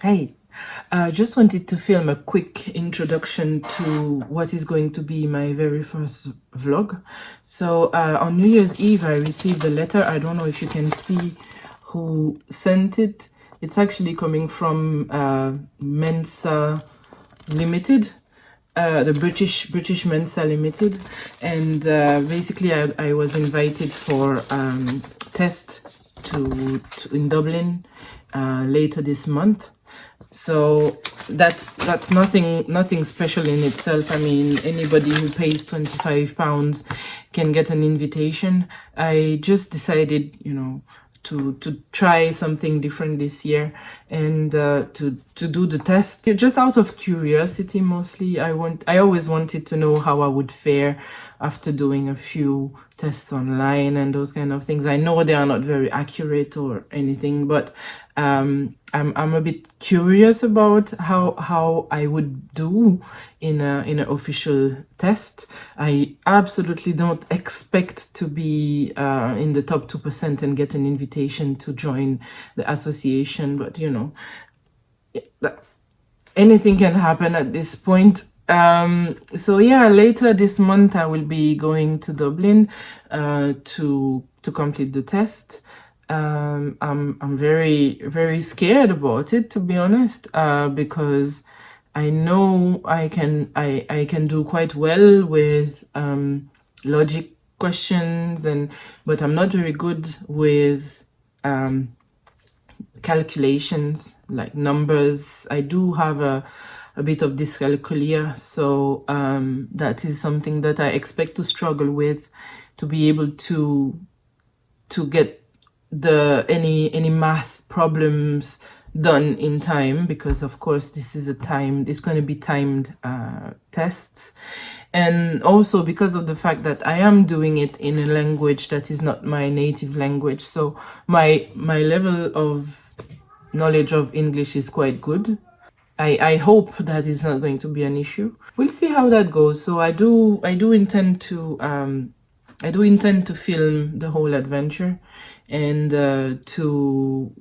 Hey, I just wanted to film a quick introduction to what is going to be my very first vlog. So on New Year's Eve, I received a letter. I don't know if you can see who sent it. It's actually coming from Mensa Limited, the British Mensa Limited, and basically I was invited for test in Dublin later this month. So that's nothing special in itself. I mean, anybody who pays £25 can get an invitation. I just decided, to try something different this year and to do the test just out of curiosity mostly. I always wanted to know how I would fare after doing a few tests online and those kind of things. I know they are not very accurate or anything, but I'm a bit curious about how I would do in an official test. I absolutely don't expect to be in the top 2% and get an invitation to join the association, but anything can happen at this point. So yeah, later this month I will be going to Dublin to complete the test. I'm very scared about it, to be honest, because I know I can do quite well with logic questions, but I'm not very good with calculations, like numbers. I do have a bit of dyscalculia, so that is something that I expect to struggle with, to be able to get any math problems done in time, because of course it's going to be timed tests, and also because of the fact that I am doing it in a language that is not my native language. So my level of knowledge of English is quite good. I hope that is not going to be an issue. We'll see how that goes. So I do intend to film the whole adventure and to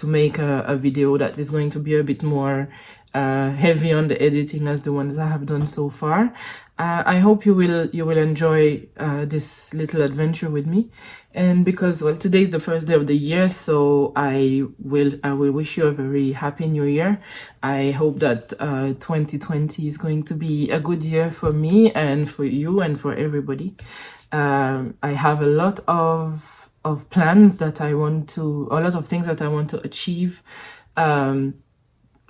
make a video that is going to be a bit more heavy on the editing as the ones I have done so far. I hope you will enjoy this little adventure with me, and because, well, today is the first day of the year, so I will wish you a very happy new year. I hope that 2020 is going to be a good year for me and for you and for everybody. I have a lot of plans that a lot of things that I want to achieve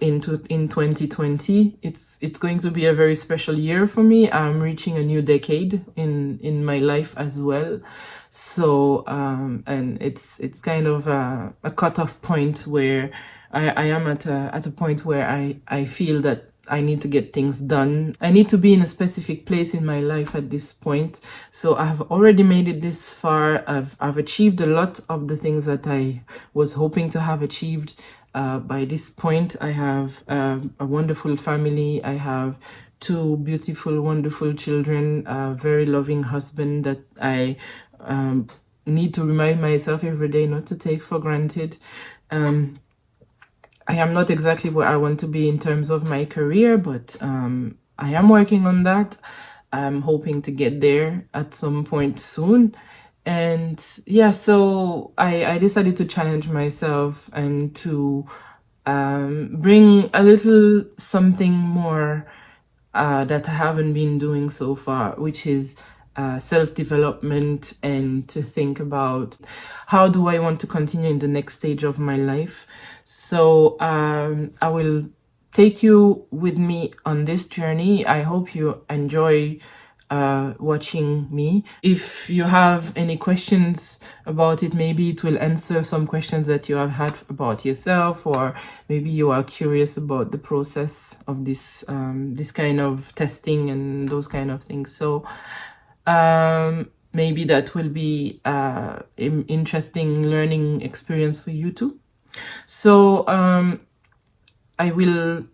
in 2020. It's going to be a very special year for me. I'm reaching a new decade in my life as well. So and it's kind of a cutoff point where I am at a point where I feel that I need to get things done. I need to be in a specific place in my life at this point. So I've already made it this far. I've achieved a lot of the things that I was hoping to have achieved. By this point, I have a wonderful family. I have two beautiful, wonderful children, a very loving husband that I need to remind myself every day not to take for granted. I am not exactly where I want to be in terms of my career, but I am working on that. I'm hoping to get there at some point soon. And yeah, so I decided to challenge myself and to bring a little something more that I haven't been doing so far, which is self-development, and to think about how do I want to continue in the next stage of my life. So I will take you with me on this journey. I hope you enjoy watching me. If you have any questions about it, maybe it will answer some questions that you have had about yourself, or maybe you are curious about the process of this kind of testing and those kind of things. So maybe that will be an interesting learning experience for you too. So I will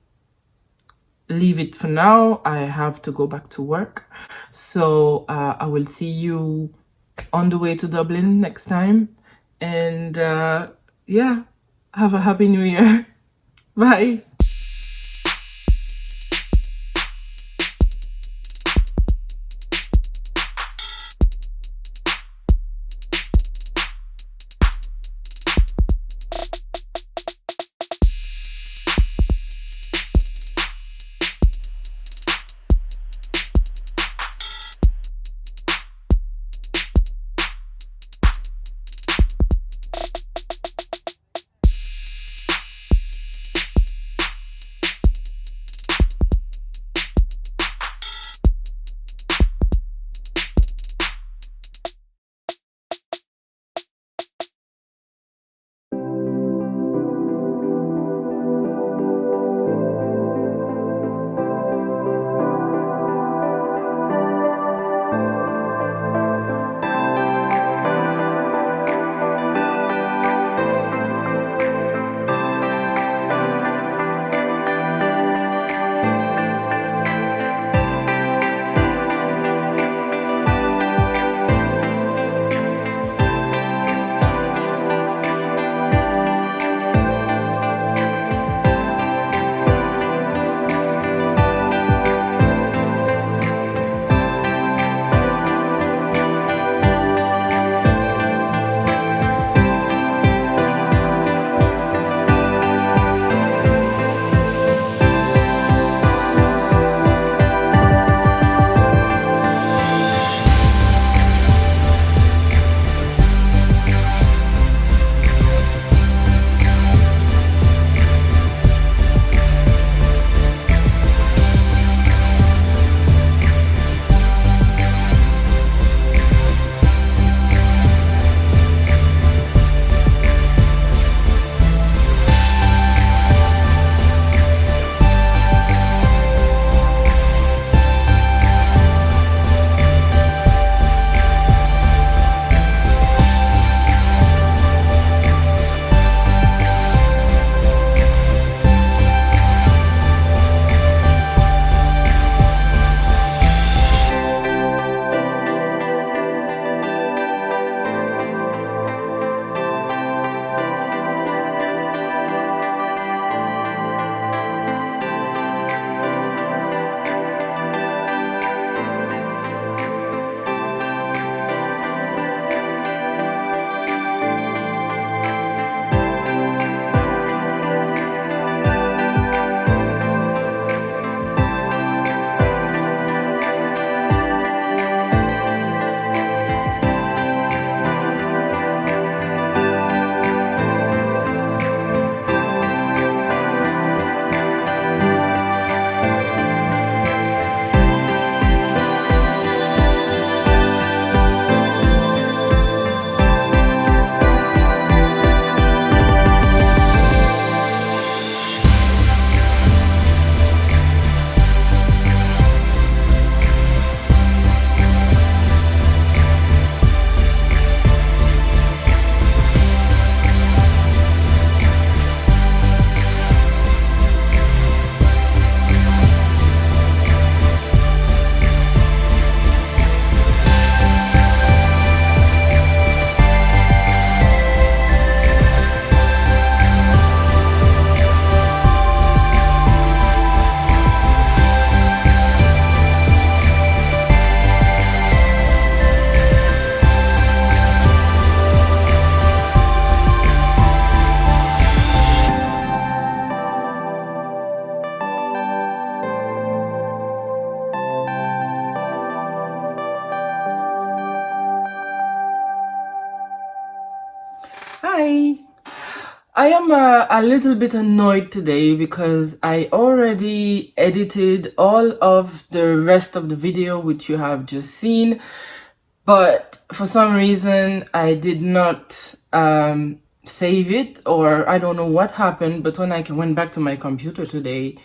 leave it for now. I have to go back to work. So I will see you on the way to Dublin next time. And yeah, have a happy new year. Bye. I am a little bit annoyed today because I already edited all of the rest of the video which you have just seen, but for some reason I did not save it, or I don't know what happened, but when I went back to my computer today,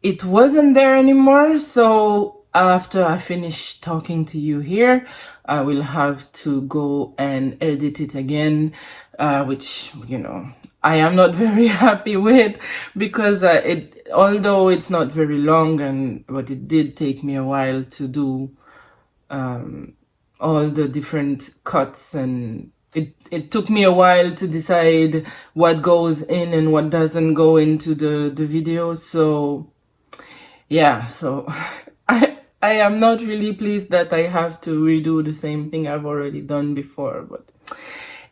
it wasn't there anymore. So after I finish talking to you here, I will have to go and edit it again, which, you know, I am not very happy with, because although it's not very long, but it did take me a while to do all the different cuts, and it took me a while to decide what goes in and what doesn't go into the video. So yeah, so I am not really pleased that I have to redo the same thing I've already done before, but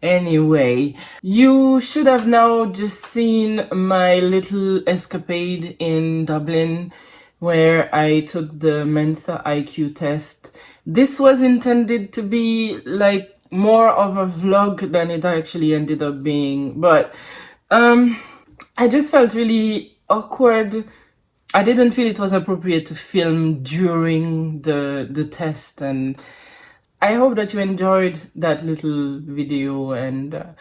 anyway, you should have now just seen my little escapade in Dublin where I took the Mensa IQ test. This was intended to be like more of a vlog than it actually ended up being, but I just felt really awkward. I didn't feel it was appropriate to film during the test, and I hope that you enjoyed that little video, and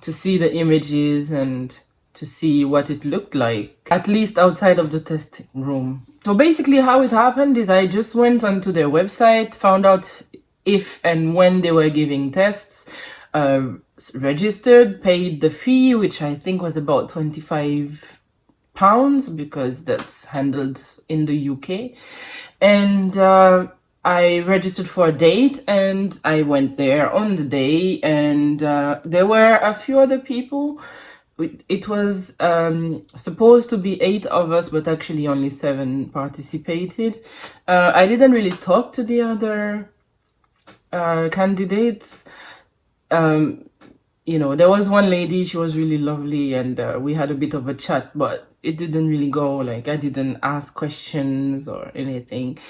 to see the images and to see what it looked like, at least outside of the testing room. So basically how it happened is I just went onto their website, found out if and when they were giving tests, registered, paid the fee, which I think was about £25, because that's handled in the UK, and I registered for a date, and I went there on the day, and there were a few other people. It was supposed to be 8 of us, but actually only 7 participated. I didn't really talk to the other candidates. You know, there was one lady, she was really lovely, and we had a bit of a chat, but it didn't really go. Like, I didn't ask questions or anything.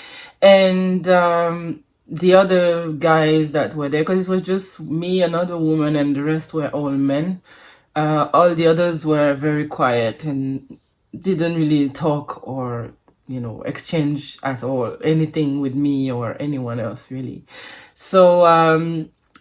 And the other guys that were there, because it was just me, another woman, and the rest were all men. All the others were very quiet and didn't really talk or, you know, exchange at all anything with me or anyone else, really. So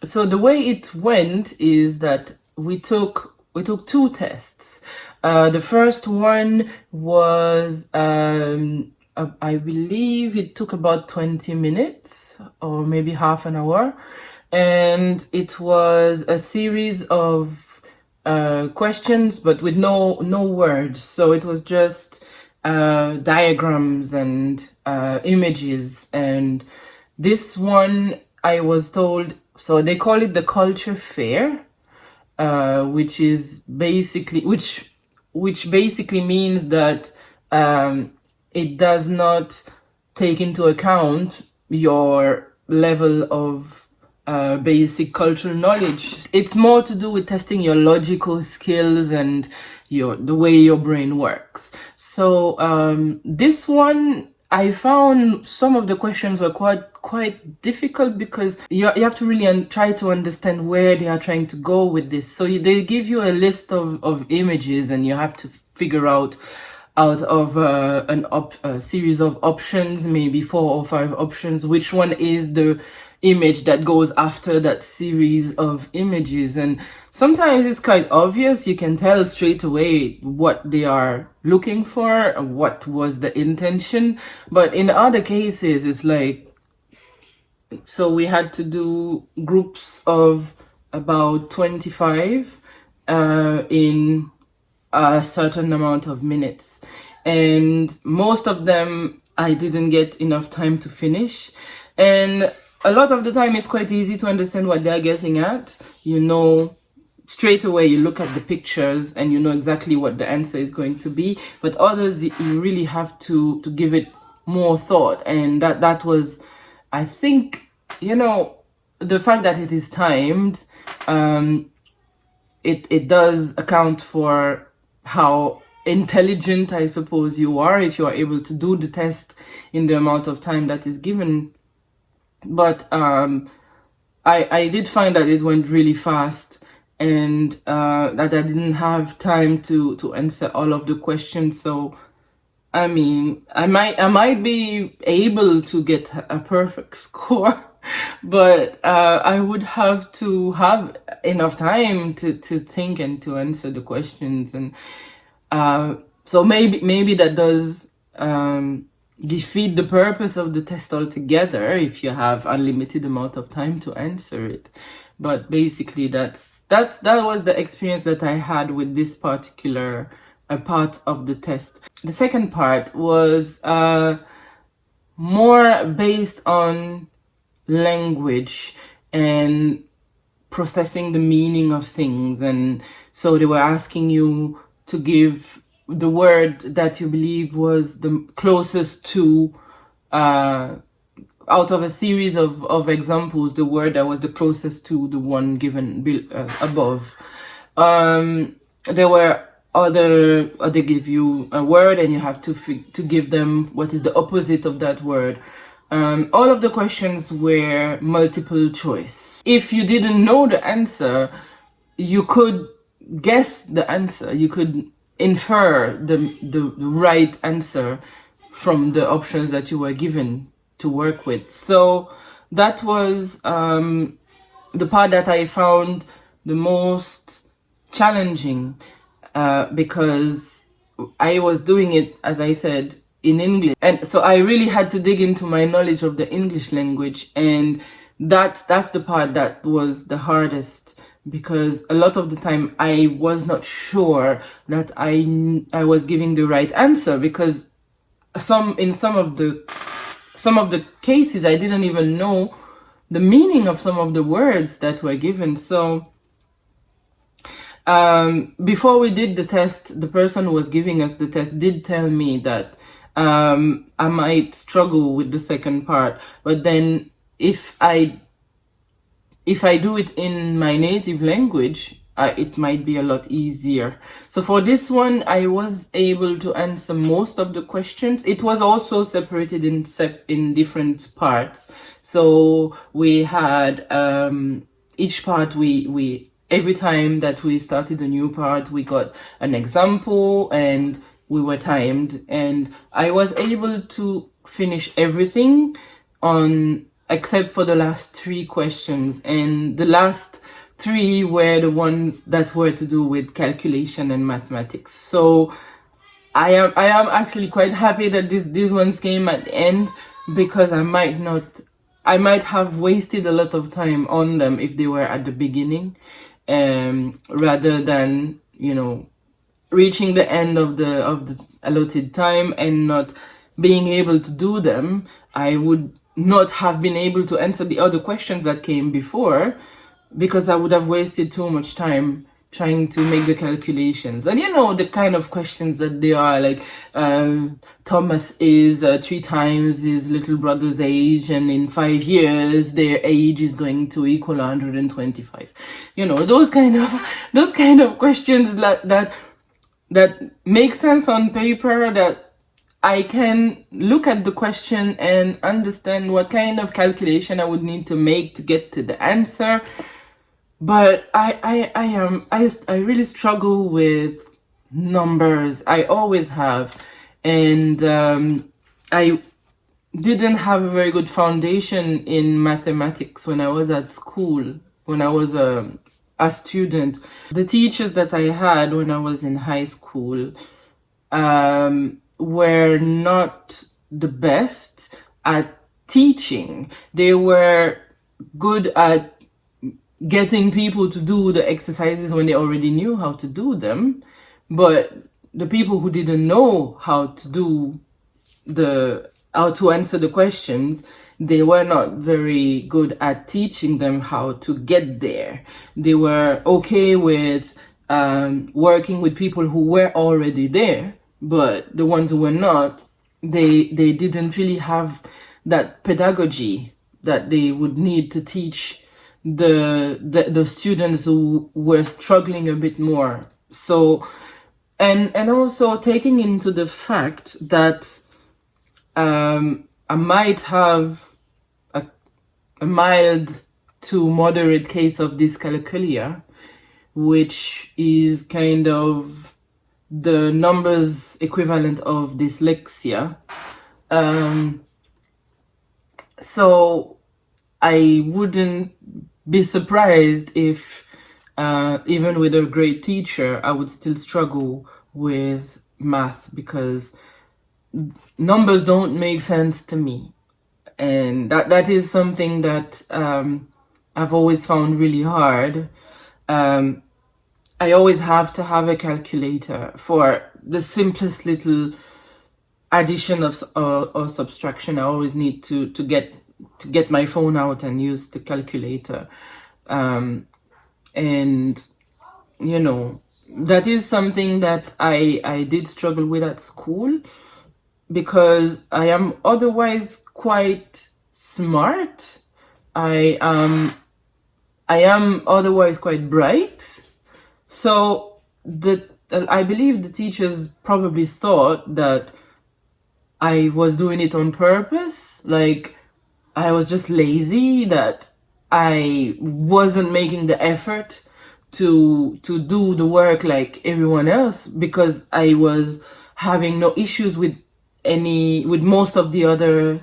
so the way it went is that we took 2 tests. The first one was I believe it took about 20 minutes or maybe half an hour, and it was a series of questions, but with no words. So it was just diagrams and images. And this one, I was told, so they call it the culture fair, which basically means that it does not take into account your level of basic cultural knowledge. It's more to do with testing your logical skills and the way your brain works. So this one, I found some of the questions were quite difficult, because you have to really try to understand where they are trying to go with this. So they give you a list of images, and you have to figure out of a series of options, maybe 4 or 5 options, which one is the image that goes after that series of images. And sometimes it's quite obvious, you can tell straight away what they are looking for and what was the intention. But in other cases, it's like, so we had to do groups of about 25 in a certain amount of minutes, and most of them I didn't get enough time to finish. And a lot of the time it's quite easy to understand what they're getting at. You know, straight away you look at the pictures and you know exactly what the answer is going to be. But others, you really have to give it more thought, and that was, I think, you know, the fact that it is timed, it does account for how intelligent, I suppose, you are, if you are able to do the test in the amount of time that is given. But I did find that it went really fast, and that I didn't have time to answer all of the questions. So I mean, I might be able to get a perfect score, but I would have to have enough time to think and to answer the questions, and so maybe that does defeat the purpose of the test altogether if you have unlimited amount of time to answer it. But basically, that was the experience that I had with this particular part of the test. The second part was more based on language and processing the meaning of things. And so they were asking you to give the word that you believe was the closest to, out of a series of examples, the word that was the closest to the one given above. There were they give you a word and you have to give them what is the opposite of that word. All of the questions were multiple choice. If you didn't know the answer, you could guess the answer. You could infer the right answer from the options that you were given to work with. So that was the part that I found the most challenging, because I was doing it, as I said, in English, and so I really had to dig into my knowledge of the English language, and that's the part that was the hardest, because a lot of the time I was not sure that I was giving the right answer, because some of the cases I didn't even know the meaning of some of the words that were given. So before we did the test, the person who was giving us the test did tell me that I might struggle with the second part, but then if I do it in my native language, it might be a lot easier. So for this one, I was able to answer most of the questions. It was also separated in different parts. So we had each part, we every time that we started a new part, we got an example and we were timed, and I was able to finish everything on except for the last 3 questions, and the last 3 were the ones that were to do with calculation and mathematics. So I am actually quite happy that these ones came at the end, because I might have wasted a lot of time on them if they were at the beginning, rather than, you know, reaching the end of the allotted time and not being able to do them. I would not have been able to answer the other questions that came before, because I would have wasted too much time trying to make the calculations. And you know, the kind of questions that they are, like Thomas is 3 times his little brother's age, and in 5 years their age is going to equal 125. You know, those kind of questions that make sense on paper, that I can look at the question and understand what kind of calculation I would need to make to get to the answer. But I really struggle with numbers. I always have, and I didn't have a very good foundation in mathematics when I was at school, when I was a student. The teachers that I had when I was in high school were not the best at teaching. They were good at getting people to do the exercises when they already knew how to do them, but the people who didn't know how to answer the questions, they were not very good at teaching them how to get there. They were okay with working with people who were already there, but the ones who were not, they didn't really have that pedagogy that they would need to teach the students who were struggling a bit more. So, and also taking into the fact that I might have a mild to moderate case of dyscalculia, which is kind of the numbers equivalent of dyslexia. So I wouldn't be surprised if even with a great teacher, I would still struggle with math because numbers don't make sense to me. And that is something that I've always found really hard. I always have to have a calculator for the simplest little addition or subtraction. I always need to get my phone out and use the calculator. And you know, that is something that I did struggle with at school, because I am otherwise quite smart. I am otherwise quite bright. So I believe the teachers probably thought that I was doing it on purpose, like I was just lazy, that I wasn't making the effort to do the work like everyone else, because I was having no issues with most of the other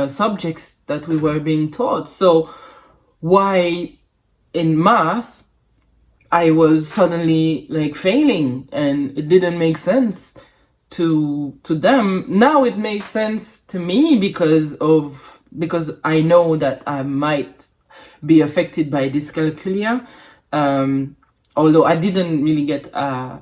subjects that we were being taught. So why in math I was suddenly like failing, and it didn't make sense to them. Now it makes sense to me because I know that I might be affected by dyscalculia. Although I didn't really get a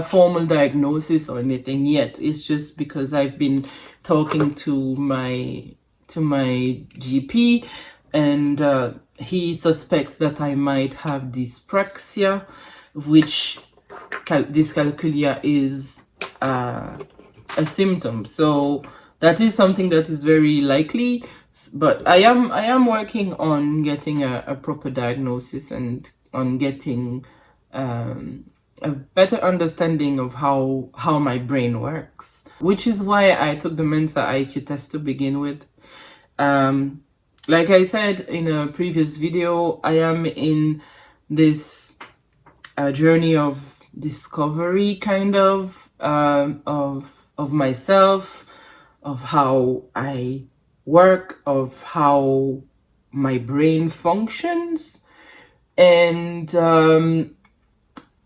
formal diagnosis or anything yet. It's just because I've been talking to my GP, and he suspects that I might have dyspraxia, which dyscalculia is a symptom. So that is something that is very likely, but I am working on getting a proper diagnosis and on getting a better understanding of how my brain works, which is why I took the Mensa IQ test to begin with. Like I said in a previous video, I am in this journey of discovery, kind of myself, of how I work, of how my brain functions. And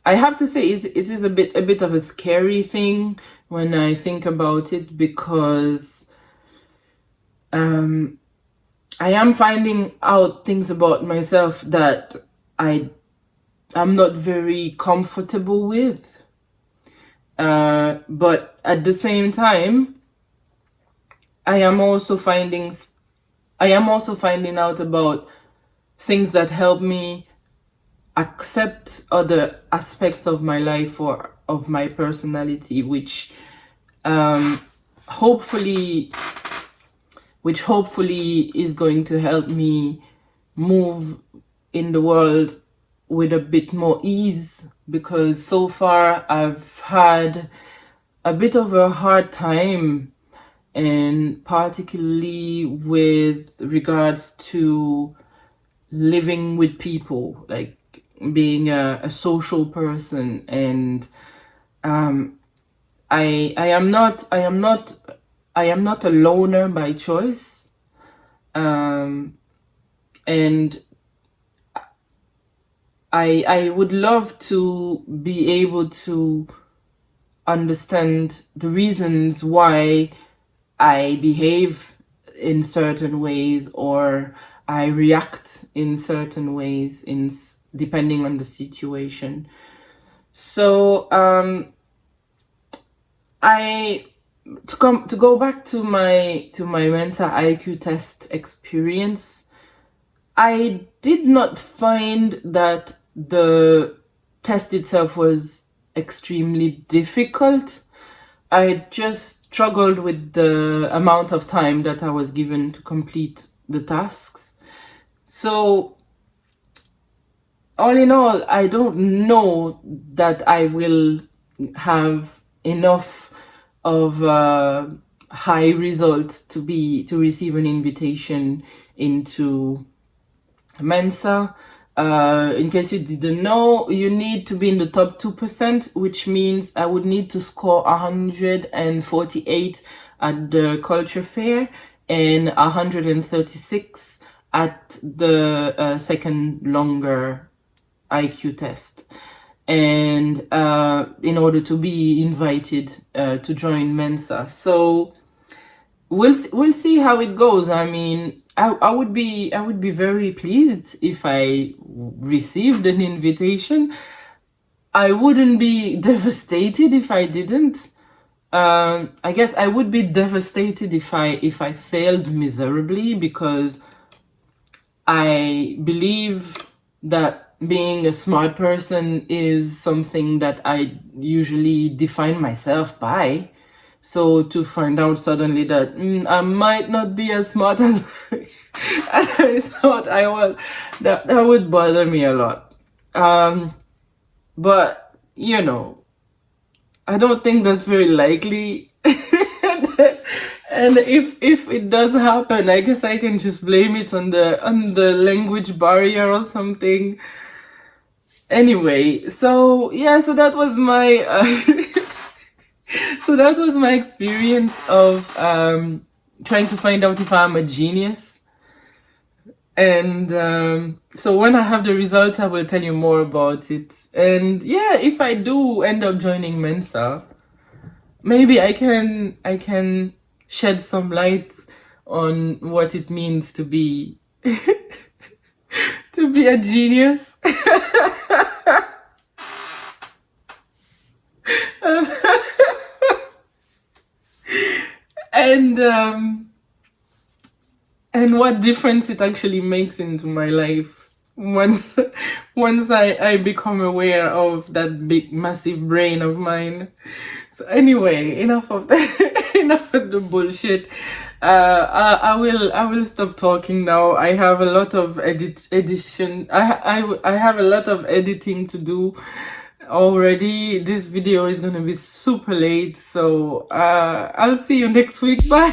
I have to say it is a bit of a scary thing when I think about it, because I am finding out things about myself that I'm not very comfortable with. But at the same time, I am also finding out about things that help me accept other aspects of my life or of my personality, which hopefully is going to help me move in the world with a bit more ease, because so far I've had a bit of a hard time, and particularly with regards to living with people, like being a social person. And I am not a loner by choice, and I would love to be able to understand the reasons why I behave in certain ways, or I react in certain ways depending on the situation. So to go back to my Mensa IQ test experience, I did not find that the test itself was extremely difficult. I just struggled with the amount of time that I was given to complete the tasks. So all in all, I don't know that I will have enough of high results to receive an invitation into Mensa, in case you didn't know, you need to be in the top 2%, which means I would need to score 148 at the culture fair and 136 at the second longer IQ test. And in order to be invited to join Mensa. So we'll see how it goes. I mean, I would be very pleased if I received an invitation. I wouldn't be devastated if I didn't. I guess I would be devastated if I failed miserably, because I believe that being a smart person is something that I usually define myself by. So to find out suddenly that I might not be as smart as I thought I was, that would bother me a lot. But you know, I don't think that's very likely. And if it does happen, I guess I can just blame it on the language barrier or something. Anyway, so yeah, so that was my so that was my experience of trying to find out if I'm a genius. And so when I have the results, I will tell you more about it. And yeah, if I do end up joining Mensa, maybe I can shed some light on what it means to be to be a genius. And what difference it actually makes into my life once I become aware of that big massive brain of mine. So anyway, enough of that. Enough of the bullshit. I will stop talking now. I have a lot of edition. I have a lot of editing to do already. This video is gonna be super late, so I'll see you next week. Bye.